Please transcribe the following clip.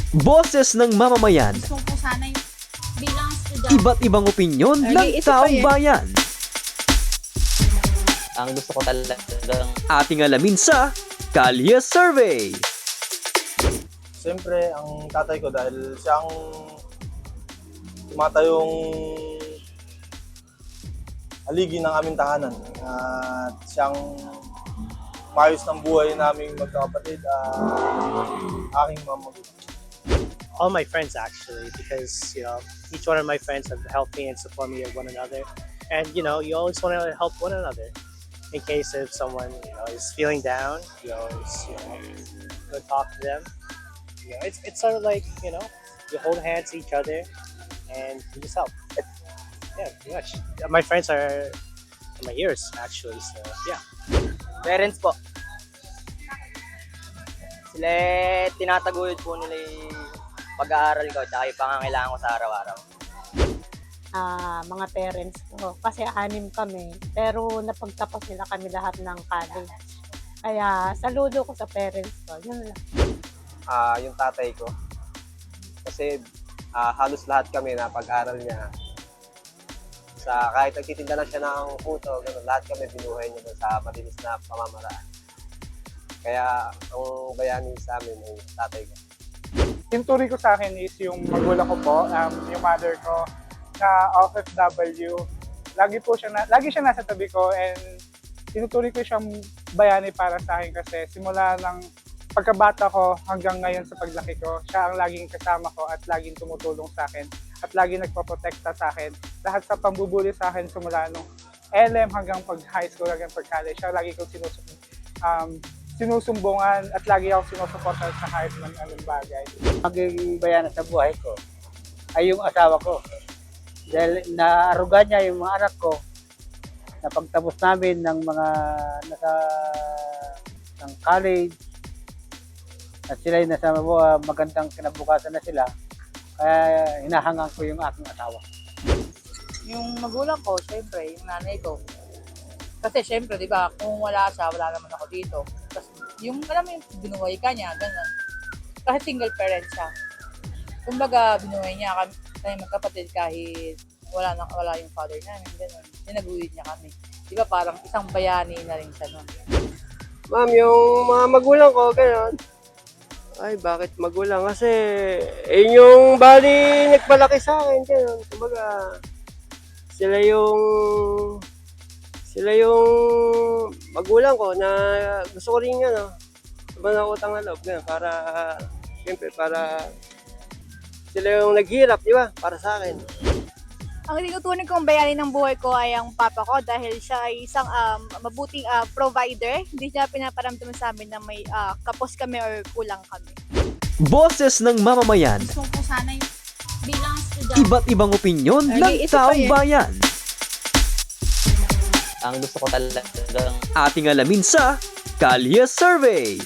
Boses ng mamamayan, Gusto ko sana yung bilang estudyante. iba't ibang opinyon ng taong bayan. Ang gusto ko talagang Ating alamin sa Kalye Survey. Siyempre, ang tatay ko dahil siyang tumatayong haligi ng aming tahanan. At siyang mayos ng buhay naming magkakapatid at aking mga magulang. All my friends actually, because each one of my friends have helped me and support me of one another, and you always want to help one another in case if someone is feeling down. You always go talk to them. It's sort of like you hold hands to each other and you just help. Yeah, pretty much. My friends are my heroes actually, so yeah. parents po. Sila tinataguyod po nila yung pag-aaral ko at yung pangangailangan ko sa araw-araw. Mga parents ko. Kasi 6 kami. Pero napagtapos nila kami lahat ng college. Kaya saludo ko sa parents ko. Yun lang. Yung tatay ko. Kasi halos lahat kami na pag-aral niya. Kahit nagtitinda lang siya ng puto, ganun, lahat kami binuhay niya sa malinis na pamamaraan. Kaya ang bayani sa amin ay tatay ko. Yung turi ko sa akin is yung magulang ko po, yung mother ko na OFW. Lagi siya nasa tabi ko and tinuturi ko siyang bayani para sa akin kasi simula ng pagkabata ko hanggang ngayon sa paglaki ko, siya ang laging kasama ko at laging tumutulong sa akin at laging nagpoprotekta sa akin. Lahat sa pambubuli sa akin simula nung LM hanggang pag-high school hanggang pag-college, siya lagi kong sinusumbungan at lagi ako sinusuportan sa kahit man anong bagay. Magiging bayana sa buhay ko ay yung asawa ko. Dahil naaruga niya yung mga anak ko na pagtapos namin ng mga ng college at sila yung nasa magandang kinabukasan na sila, kaya hinahangang ko yung aking asawa. Yung magulang ko, syempre, yung nanay ko. Kasi syempre, di ba, kung wala siya, wala naman ako dito. Kasi yung, alam mo yung binuhay ka niya, gano'n. Kasi single parent siya. Kumbaga, binuhay niya kami magkapatid kahit wala yung father namin, gano'n. Sinaguyod niya kami. Di ba, parang isang bayani na rin siya nun. Ma'am, yung mga magulang ko, gano'n. Ay, bakit magulang? Kasi yung bali nagpalaki sa akin, gano'n. Kumbaga, sila yung magulang ko na gusto ko rin manakutang na loob ganun, para siyempre para sila yung naghirap, di ba? Para sa akin. Ang tinutunan kong bayani ng buhay ko ay ang papa ko dahil siya ay isang mabuting provider. Hindi niya pinaparamdam sa amin na may kapos kami or kulang kami. Boses ng mamamayan, Gusto ko sana yung bilang estudyante. iba't ibang opinyon ng taong bayan. Ang gusto ko talagang Ating alamin sa Kalye Survey.